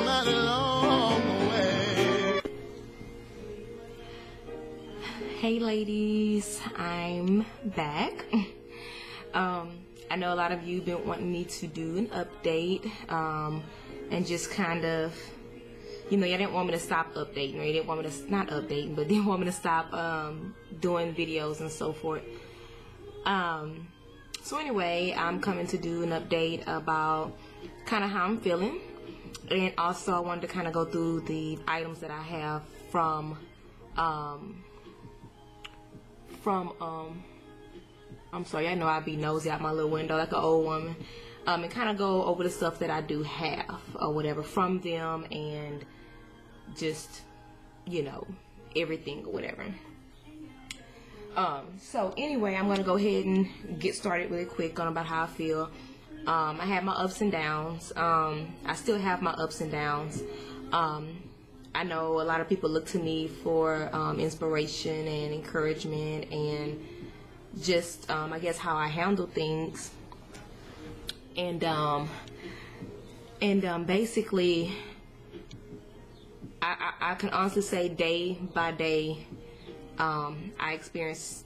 mighty long way. Hey ladies, I'm back. I know a lot of you have been wanting me to do an update, and just kind of, you know, y'all didn't want me to stop updating, or you didn't want me to, not updating, but didn't want me to stop doing videos and so forth. So anyway, I'm coming to do an update about kind of how I'm feeling, and also I wanted to kind of go through the items that I have from I'm sorry, I know I'd be nosy out my little window like an old woman, and kind of go over the stuff that I do have or whatever from them, and just, you know, everything or whatever. So anyway, I'm gonna go ahead and get started really quick on about how I feel. I have my ups and downs. I still have my ups and downs. I know a lot of people look to me for inspiration and encouragement, and just I guess how I handle things, and basically I can honestly say day by day I experience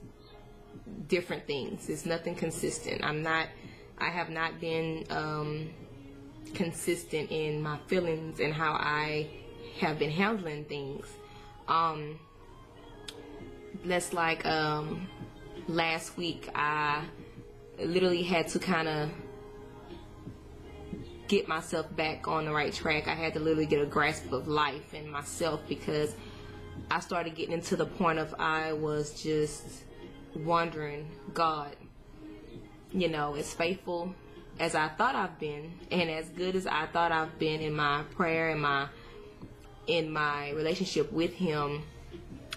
different things. It's nothing consistent. I have not been consistent in my feelings and how I have been handling things. That's like last week I literally had to kind of get myself back on the right track. I had to literally get a grasp of life and myself, because I started getting into the point of I was just wondering, God, you know, as faithful as I thought I've been, and as good as I thought I've been in my prayer and in my relationship with Him,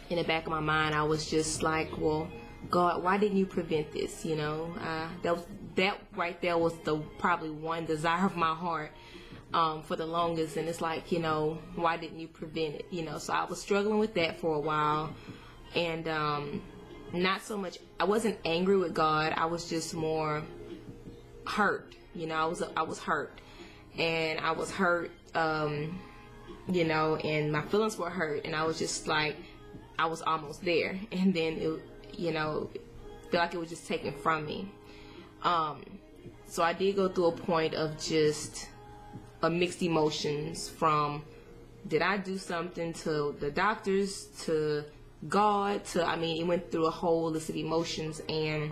in the back of my mind I was just like, well, God, why didn't you prevent this? You know, that right there was the probably one desire of my heart for the longest, and it's like, you know, why didn't you prevent it? You know, so I was struggling with that for a while, and not so much, I wasn't angry with God, I was just more hurt. You know, I was hurt, and I was hurt, you know, and my feelings were hurt, and I was just like, I was almost there, and then it, you know, feel like it was just taken from me. So I did go through a point of just mixed emotions, from did I do something, to the doctors, to God, to, I mean, it went through a whole list of emotions, and,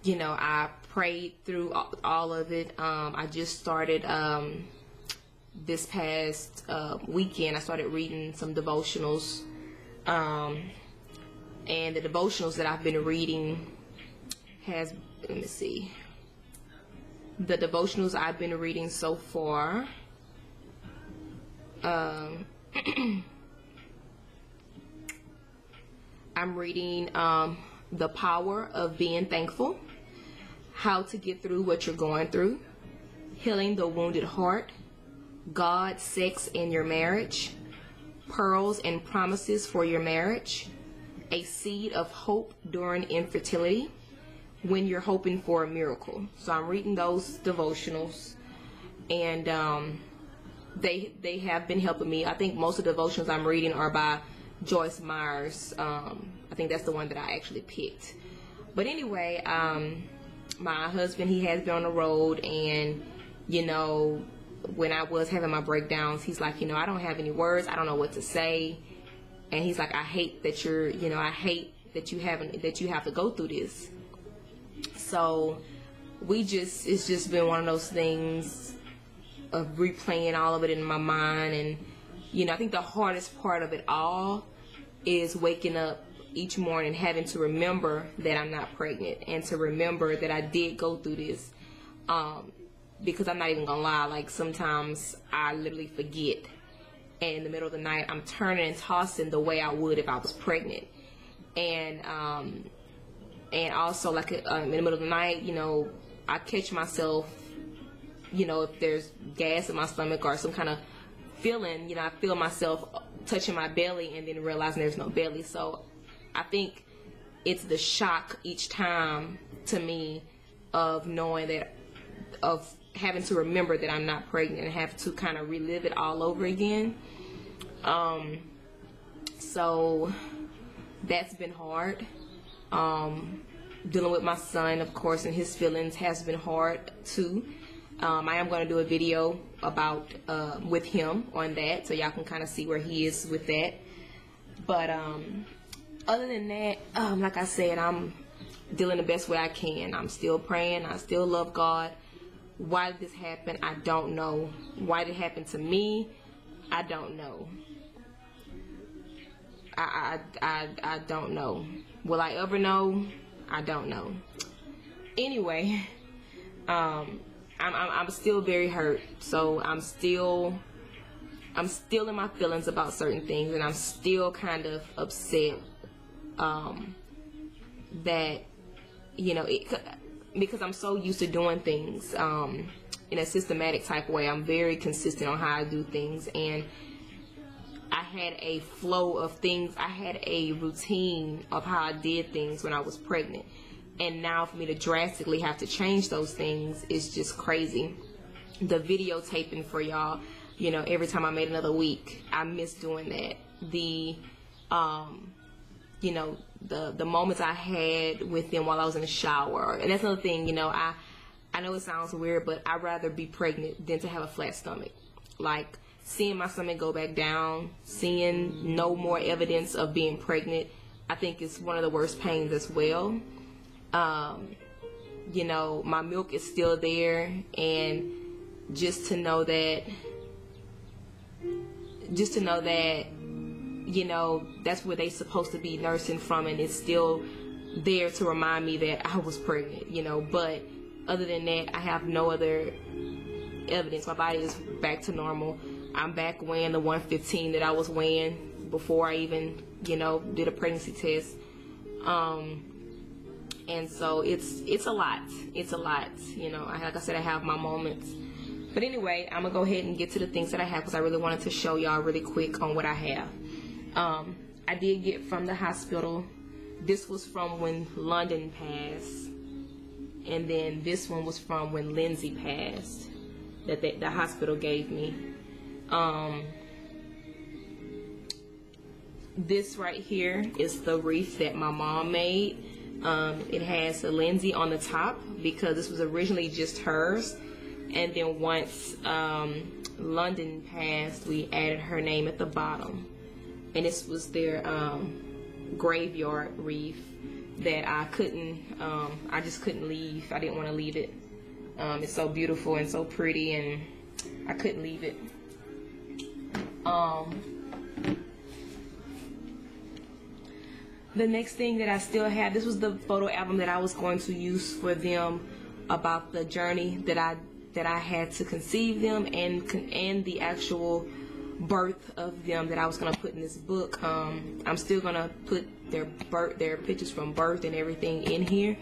you know, I prayed through all of it. I just started, this past weekend, I started reading some devotionals, and the devotionals that I've been reading has, let me see, the devotionals I've been reading so far, I'm reading The Power of Being Thankful, How to Get Through What You're Going Through, Healing the Wounded Heart, God, Sex, and Your Marriage, Pearls and Promises for Your Marriage, A Seed of Hope During Infertility, When You're Hoping for a Miracle. So I'm reading those devotionals, and they have been helping me. I think most of the devotionals I'm reading are by Joyce Myers. I think that's the one that I actually picked. But anyway, my husband, he has been on the road, and, you know, when I was having my breakdowns, he's like, you know, I don't have any words, I don't know what to say, and he's like, I hate that you're, you know, I hate that you have to go through this. So it's just been one of those things of replaying all of it in my mind. And, you know, I think the hardest part of it all is waking up each morning having to remember that I'm not pregnant, and to remember that I did go through this, because I'm not even gonna lie, like, sometimes I literally forget, and in the middle of the night I'm turning and tossing the way I would if I was pregnant. And also, like, in the middle of the night, you know, I catch myself, you know, if there's gas in my stomach or some kind of feeling, you know, I feel myself touching my belly and then realizing there's no belly. So I think it's the shock each time to me of knowing that, of having to remember that I'm not pregnant and have to kind of relive it all over again. So that's been hard. Dealing with my son, of course, and his feelings has been hard too. I am going to do a video about with him on that, so y'all can kind of see where he is with that. But other than that, like I said, I'm dealing the best way I can. I'm still praying. I still love God. Why did this happen? I don't know. Why did it happen to me? I don't know. I don't know. Will I ever know? I don't know. Anyway, I'm still very hurt. So I'm still in my feelings about certain things, and I'm still kind of upset that, you know, because I'm so used to doing things in a systematic type of way. I'm very consistent on how I do things, and I had a flow of things. I had a routine of how I did things when I was pregnant, and now for me to drastically have to change those things is just crazy. The videotaping for y'all, you know, every time I made another week, I miss doing that. The you know, the moments I had with them while I was in the shower. And that's another thing, you know, I know it sounds weird, but I'd rather be pregnant than to have a flat stomach. Like, seeing my stomach go back down, seeing no more evidence of being pregnant, I think is one of the worst pains as well. You know, my milk is still there, and just to know that, you know, that's where they supposed to be nursing from, and it's still there to remind me that I was pregnant, you know. But other than that, I have no other evidence. My body is back to normal. I'm back weighing the 115 that I was weighing before I even, you know, did a pregnancy test. And so it's a lot. It's a lot, you know. Like I said, I have my moments. But anyway, I'm gonna go ahead and get to the things that I have, because I really wanted to show y'all really quick on what I have. I did get from the hospital. This was from when London passed, and then this one was from when Lindsay passed, that the hospital gave me. This right here is the wreath that my mom made. It has a Lindsay on the top because this was originally just hers, and then once London passed, we added her name at the bottom. And this was their graveyard wreath that I just couldn't leave. I didn't want to leave it. It's so beautiful and so pretty, and I couldn't leave it. The next thing that I still have, this was the photo album that I was going to use for them about the journey that I had to conceive them, and the actual birth of them that I was going to put in this book. I'm still going to put their pictures from birth and everything in here.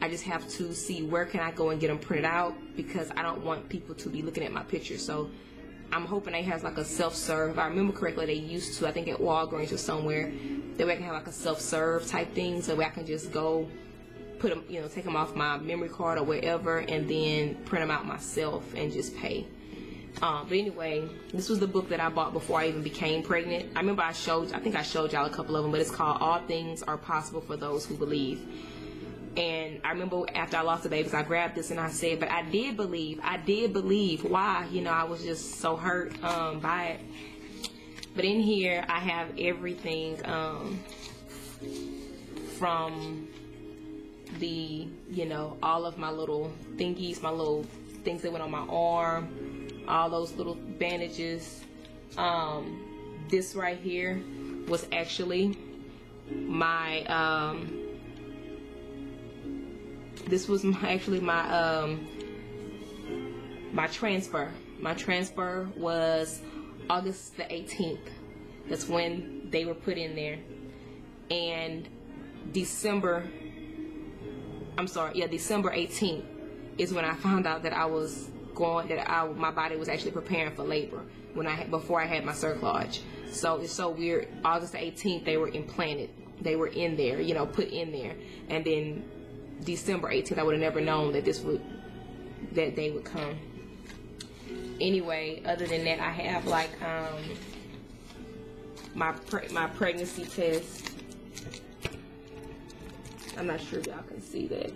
I just have to see where can I go and get them printed out, because I don't want people to be looking at my pictures. So I'm hoping they have like a self-serve. If I remember correctly, they used to, I think at Walgreens or somewhere, that way I can have like a self-serve type thing, so I can just go put them, you know, take them off my memory card or wherever, and then print them out myself and just pay. But anyway, this was the book that I bought before I even became pregnant. I remember I think I showed y'all a couple of them, but it's called All Things Are Possible for Those Who Believe. And I remember after I lost the babies, I grabbed this and I said, but I did believe. Why? You know, I was just so hurt by it. But in here, I have everything from the, you know, all of my little thingies, my little things that went on my arm, all those little bandages. This right here was actually my my transfer. My transfer was August the 18th. That's when they were put in there. And December 18th is when I found out that my body was actually preparing for labor before I had my cerclage. So it's so weird. August the 18th, they were implanted. They were in there, you know, put in there. And then December 18th, I would have never known that that day would come. anyway, other than that, I have like my pregnancy test. I'm not sure if y'all can see that,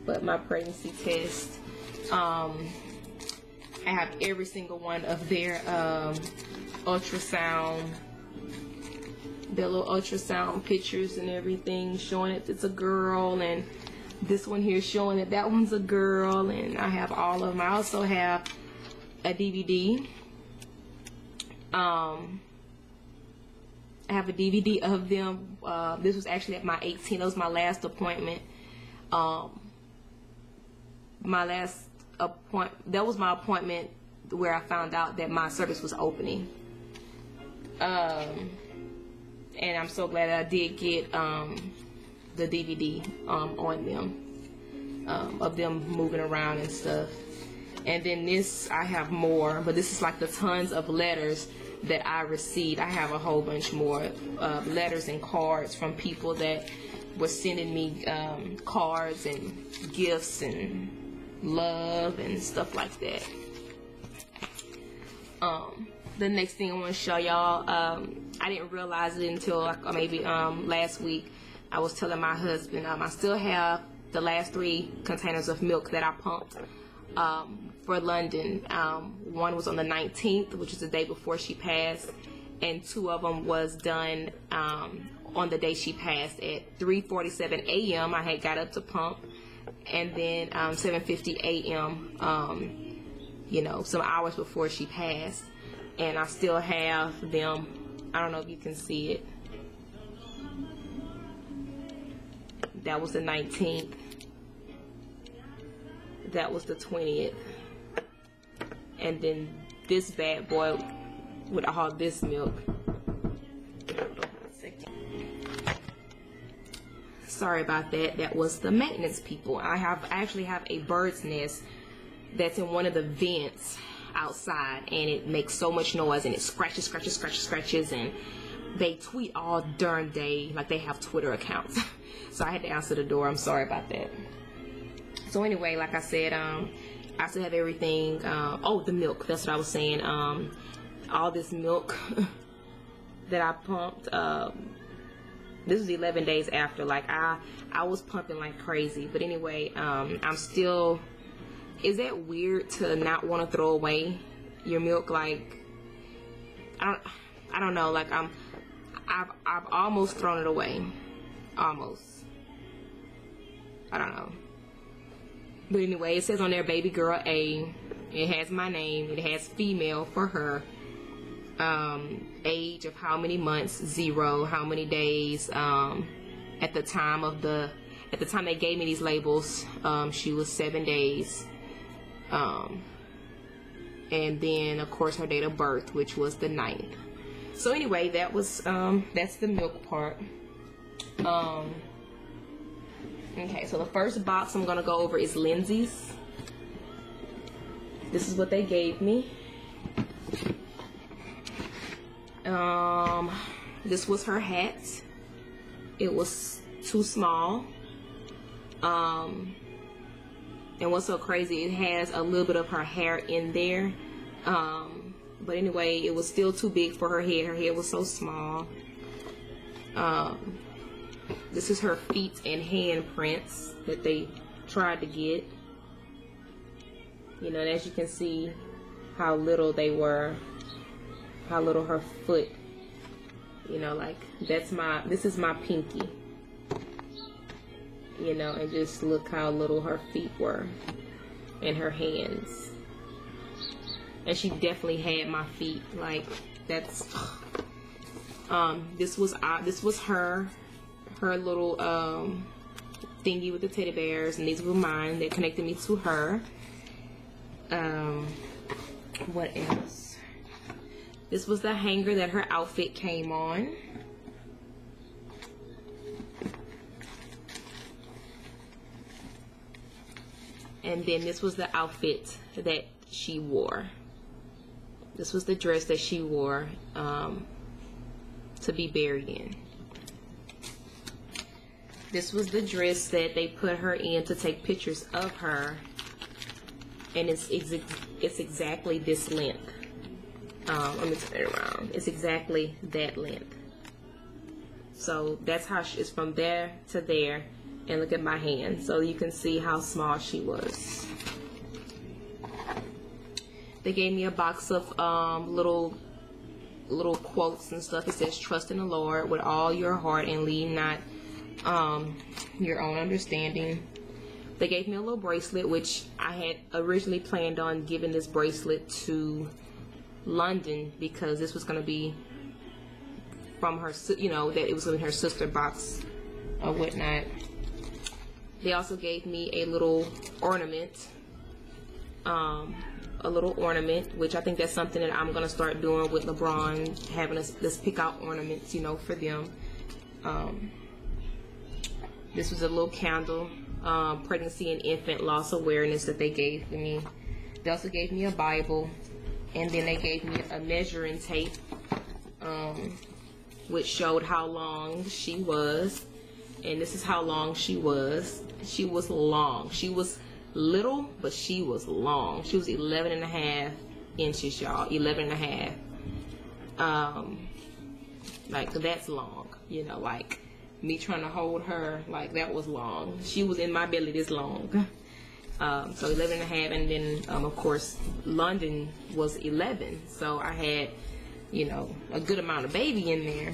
but my pregnancy test. I have every single one of their ultrasound, their little ultrasound pictures and everything, showing that it's a girl, and this one here showing that that one's a girl, and I have all of them. I also have a DVD. I have a DVD of them. This was actually at my 18th. That was my last appointment. That was my appointment where I found out that my cervix was opening. And I'm so glad that I did get the DVD on them, of them moving around and stuff. And then this, I have more, but this is like the tons of letters that I received. I have a whole bunch more letters and cards from people that were sending me cards and gifts and love and stuff like that. The next thing I want to show y'all, I didn't realize it until like maybe last week. I was telling my husband, I still have the last 3 containers of milk that I pumped for London. One was on the 19th, which is the day before she passed, and 2 of them was done on the day she passed. At 3:47 a.m. I had got up to pump, and then 7:50 a.m. You know, some hours before she passed, and I still have them. I don't know if you can see it. That was the 19th. That was the 20th. And then this bad boy with all this milk. Sorry about that. That was the maintenance people. I actually have a bird's nest that's in one of the vents outside, and it makes so much noise, and it scratches, and they tweet all darn day, like they have Twitter accounts. So I had to answer the door. I'm sorry about that. So anyway, like I said, I still have everything. Oh, the milk. That's what I was saying. All this milk that I pumped. This was 11 days after. Like I was pumping like crazy. But anyway, I'm still. Is that weird to not want to throw away your milk? Like I don't know. Like I've almost thrown it away. Almost. I don't know. But anyway, it says on there, baby girl A. It has my name. It has female for her. Age of how many months? 0. How many days? At the time they gave me these labels, she was 7 days. And then of course her date of birth, which was the 9th. So anyway, that was that's the milk part. Okay, so the first box I'm gonna go over is Lindsay's. This is what they gave me. This was her hat. It was too small. And what's so crazy, it has a little bit of her hair in there. But anyway, it was still too big for her head. Her head was so small. This is her feet and hand prints that they tried to get. You know, and as you can see how little they were, how little her foot, you know, like this is my pinky. You know, and just look how little her feet were and her hands. And she definitely had my feet. Like that's this was her little thingy with the teddy bears, and these were mine. They connected me to her. What else? This was the hanger that her outfit came on. And then this was the outfit that she wore. This was the dress that she wore to be buried in. This was the dress that they put her in to take pictures of her and it's exactly this length. Let me turn it around. It's exactly that length. So that's how it's from there to there. And look at my hand, so you can see how small she was. They gave me a box of little quotes and stuff. It says, "Trust in the Lord with all your heart and lean not your own understanding." They gave me a little bracelet, which I had originally planned on giving this bracelet to London, because this was going to be from her, you know, that it was in her sister box or whatnot. They also gave me a little ornament, which I think that's something that I'm gonna start doing with LeBron, having us let's pick out ornaments, you know, for them. This was a little candle, pregnancy and infant loss awareness that they gave me. They also gave me a Bible, and then they gave me a measuring tape, which showed how long she was. And this is how long she was. She was long. She was little, but she was long. She was 11.5 inches, y'all. 11.5. Like, that's long. You know, like me trying to hold her, like that was long. She was in my belly this long. So 11.5, and then of course London was 11. So I had, you know, a good amount of baby in there.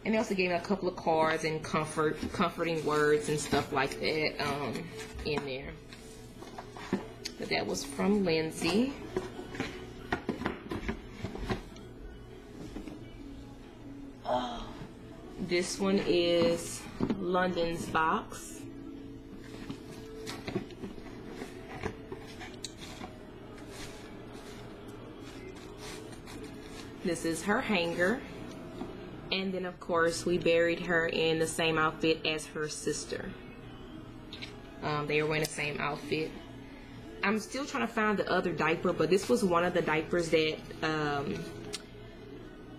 And they also gave me a couple of cards and comforting words and stuff like that in there. But that was from Lindsay. This one is London's box. This is her hanger. And then, of course, we buried her in the same outfit as her sister. They were wearing the same outfit. I'm still trying to find the other diaper, but this was one of the diapers that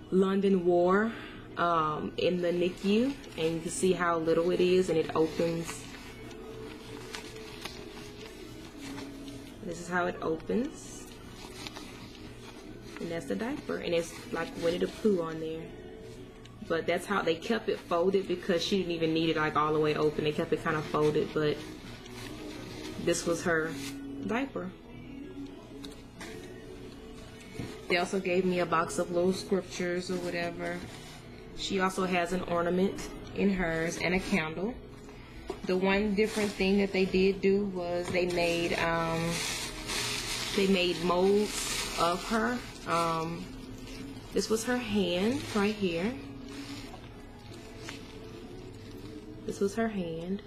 London wore in the NICU. And you can see how little it is, and it opens. This is how it opens. And that's the diaper. And it's like Winnie the Pooh on there. But that's how they kept it folded, because she didn't even need it like all the way open. They kept it kind of folded, but this was her diaper. They also gave me a box of little scriptures or whatever. She also has an ornament in hers and a candle. The one different thing that they did do was they made molds of her. This was her hand right here. This was her hand.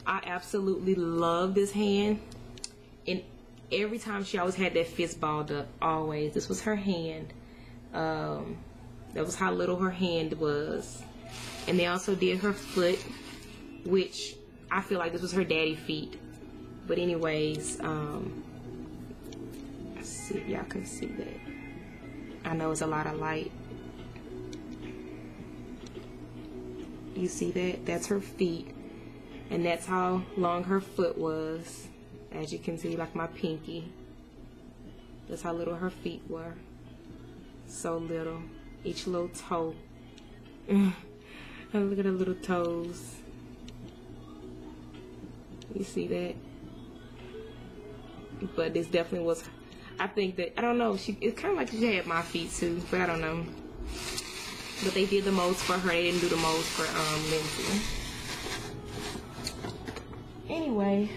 I absolutely love this hand. And every time she always had that fist balled up, always. This was her hand. That was how little her hand was. And they also did her foot, which I feel like this was her daddy feet. But anyways, let's see if y'all can see that. I know it's a lot of light. You see that? That's her feet. And that's how long her foot was. As you can see, like my pinky. That's how little her feet were. So little. Each little toe. Look at her little toes. You see that? But this definitely was, I think that, I don't know, it's kind of like she had my feet too, but I don't know. But they did the molds for her. They didn't do the molds for Lindsay. Anyway,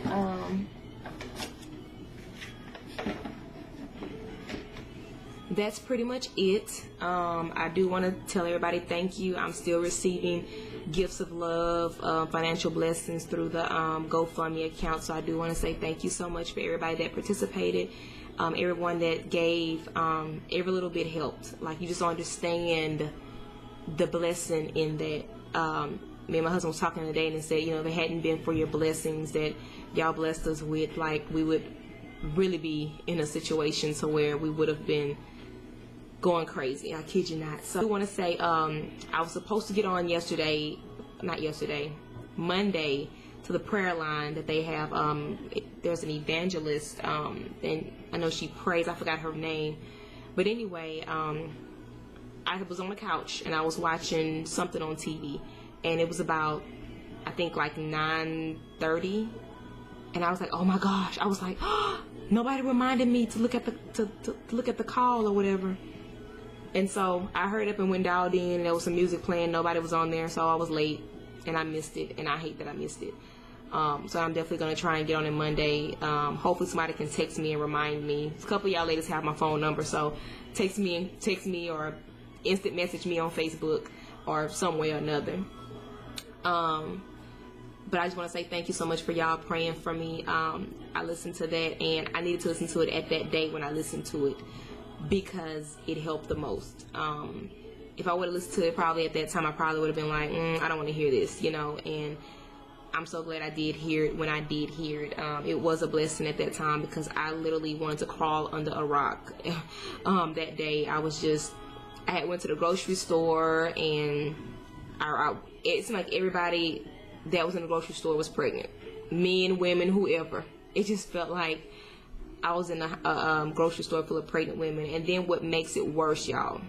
that's pretty much it. I do want to tell everybody thank you. I'm still receiving gifts of love, financial blessings through the GoFundMe account. So I do want to say thank you so much for everybody that participated. Everyone that gave, every little bit helped. Like, you just don't understand the blessing in that. Me and my husband was talking today, and they said, you know, if it hadn't been for your blessings that y'all blessed us with, like, we would really be in a situation to where we would have been going crazy. I kid you not. So I want to say, I was supposed to get on Monday, the prayer line that they have. There's an evangelist, and I know she prays. I forgot her name, but anyway, I was on the couch and I was watching something on TV, and it was about, I think, like 9:30, and I was like, oh my gosh! I was like, oh, nobody reminded me to look at the to look at the call or whatever. And so I hurried up and went dialed in, and there was some music playing. Nobody was on there, so I was late, and I missed it, and I hate that I missed it. So I'm definitely going to try and get on it Monday. Hopefully somebody can text me and remind me. A couple of y'all ladies have my phone number, so text me or instant message me on Facebook or some way or another. But I just want to say thank you so much for y'all praying for me. I listened to that, and I needed to listen to it at that day when I listened to it, because it helped the most. If I would have listened to it probably at that time, I probably would have been like, I don't want to hear this, and I'm so glad I did hear it when I did hear it. It was a blessing at that time, because I literally wanted to crawl under a rock. That day, I had went to the grocery store, and it seemed like everybody that was in the grocery store was pregnant. Men, women, whoever. It just felt like I was in a grocery store full of pregnant women. And then what makes it worse, y'all,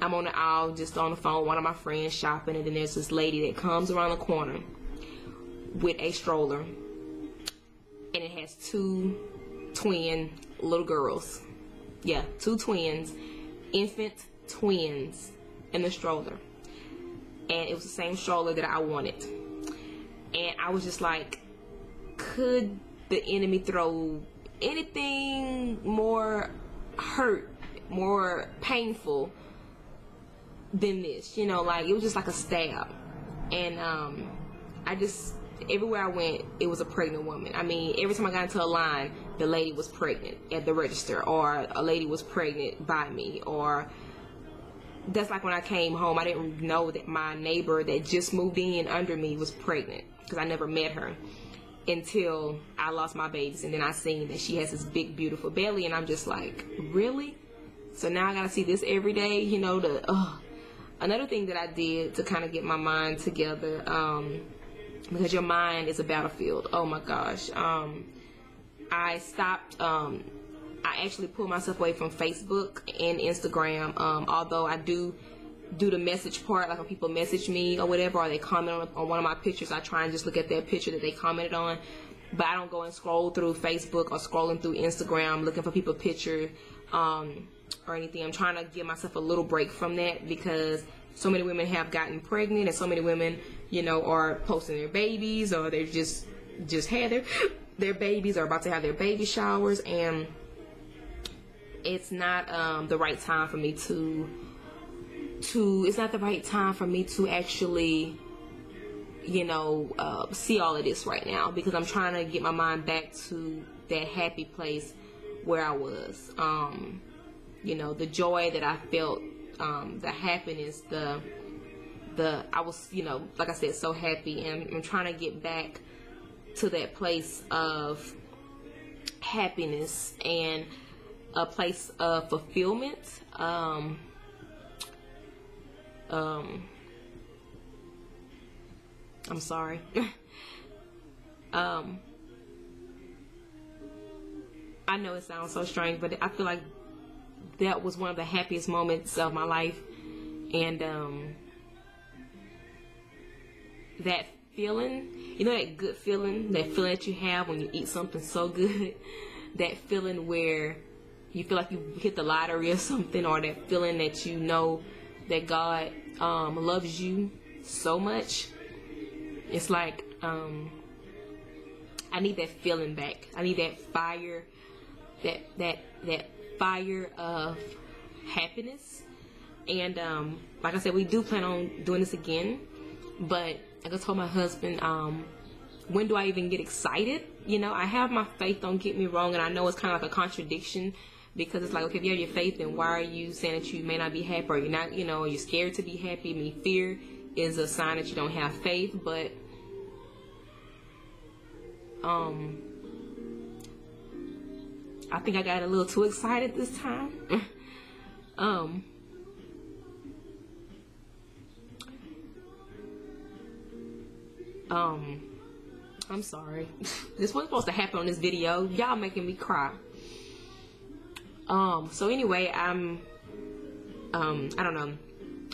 I'm on the aisle just on the phone with one of my friends shopping, and then there's this lady that comes around the corner with a stroller, and it has 2 twin little girls. Yeah, 2 twins, infant twins in the stroller. And it was the same stroller that I wanted. And I was just like, could the enemy throw anything more hurt, more painful than this? Like, it was just like a stab. And everywhere I went, it was a pregnant woman. I mean, every time I got into a line, the lady was pregnant at the register, or a lady was pregnant by me, or that's like when I came home, I didn't know that my neighbor that just moved in under me was pregnant, because I never met her until I lost my babies, and then I seen that she has this big, beautiful belly, and I'm just like, really? So now I gotta see this every day, Another thing that I did to kind of get my mind together, because your mind is a battlefield. Oh my gosh. I stopped, I actually pulled myself away from Facebook and Instagram, although I do the message part, like when people message me or whatever, or they comment on one of my pictures, I try and just look at that picture that they commented on. But I don't go and scroll through Facebook or scrolling through Instagram looking for people's picture or anything. I'm trying to give myself a little break from that, because so many women have gotten pregnant, and so many women, are posting their babies, or they've just had their babies, or about to have their baby showers, and it's not the right time for me to actually see all of this right now, because I'm trying to get my mind back to that happy place where I was. The joy that I felt, the happiness, I was, like I said, so happy, and I'm trying to get back to that place of happiness and a place of fulfillment. I'm sorry. I know it sounds so strange, but I feel like that was one of the happiest moments of my life. And that feeling, that good feeling, that feeling that you have when you eat something so good, that feeling where you feel like you hit the lottery or something, or that feeling that that God loves you so much. It's like I need that feeling back. I need that fire, that fire of happiness. And like I said, we do plan on doing this again, but like I told my husband, when do I even get excited? I have my faith, don't get me wrong, and I know it's kind of like a contradiction, because it's like, okay, if you have your faith, then why are you saying that you may not be happy, or you're not, you're scared to be happy? I mean, fear is a sign that you don't have faith. But I think I got a little too excited this time. I'm sorry. This wasn't supposed to happen on this video. Y'all making me cry. So anyway, I don't know.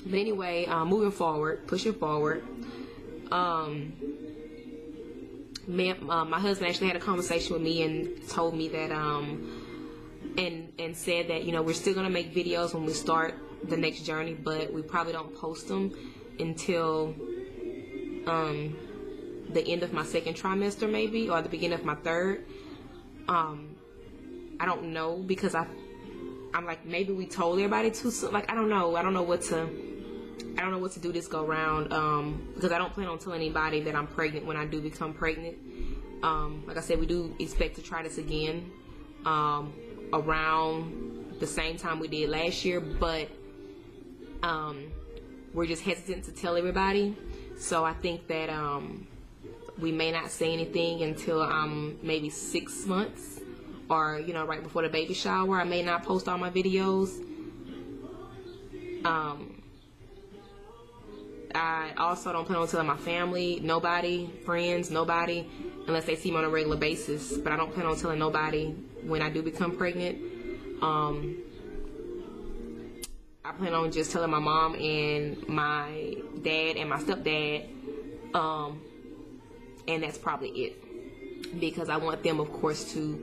But anyway, moving forward, pushing forward. My husband actually had a conversation with me and told me that, and said that, you know, we're still gonna make videos when we start the next journey, but we probably don't post them until the end of my second trimester, maybe, or the beginning of my third. I don't know, because I'm like, maybe we told everybody too soon. Like, I don't know what to do this go round, because I don't plan on telling anybody that I'm pregnant when I do become pregnant. Like I said, we do expect to try this again around the same time we did last year, but we're just hesitant to tell everybody. So I think that we may not say anything until maybe 6 months, or, you know, right before the baby shower. I may not post all my videos. I also don't plan on telling my family, nobody, friends, nobody, unless they see me on a regular basis. But I don't plan on telling nobody when I do become pregnant. I plan on just telling my mom and my dad and my stepdad, and that's probably it, because I want them, of course, to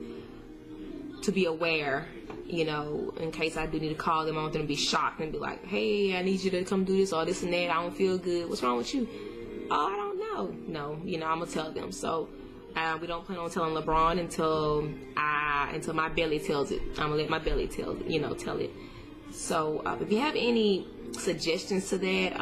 be aware, you know, in case I do need to call them. I want them to be shocked and be like, hey, I need you to come do this or this and that. I don't feel good. What's wrong with you? Oh, I don't know. No, you know, I'm gonna tell them. So we don't plan on telling LeBron until my belly tells it. I'm gonna let my belly tell it. So if you have any suggestions to that,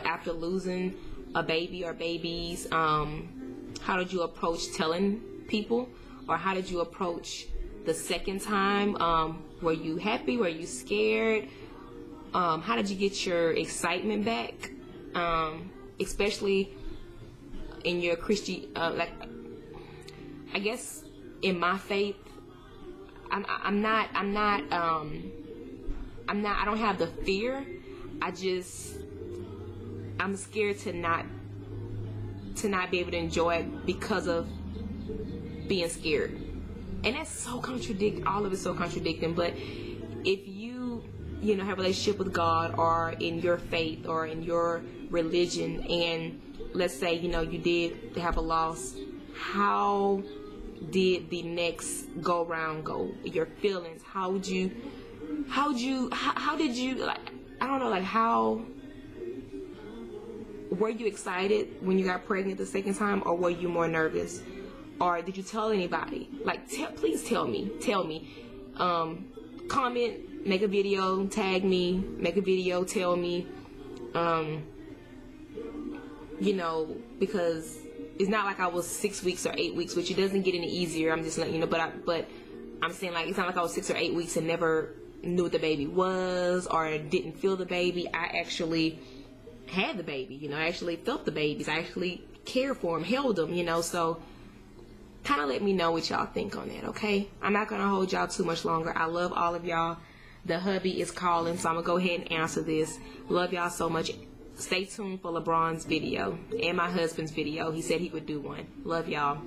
after losing a baby or babies, how did you approach telling people, or how did you approach the second time? Were you happy? Were you scared? How did you get your excitement back? Especially in your Christian, like, I guess in my faith, I don't have the fear. I'm scared to not be able to enjoy it because of being scared. And that's so contradicting. All of it's so contradicting. But if you have a relationship with God, or in your faith, or in your religion, and let's say, you did have a loss, how did the next go round go? Your feelings, how did you, like, I don't know, like, how were you excited when you got pregnant the second time, or were you more nervous? Or did you tell anybody? Like, please tell me. Comment, make a video, tag me, make a video, tell me. Because it's not like I was 6 weeks or 8 weeks, which it doesn't get any easier. I'm just letting you know. But I'm saying, like, it's not like I was 6 or 8 weeks and never knew what the baby was, or didn't feel the baby. I actually had the baby. I actually felt the babies. I actually cared for him, held him. So kind of let me know what y'all think on that, okay? I'm not going to hold y'all too much longer. I love all of y'all. The hubby is calling, so I'm going to go ahead and answer this. Love y'all so much. Stay tuned for LeBron's video and my husband's video. He said he would do one. Love y'all.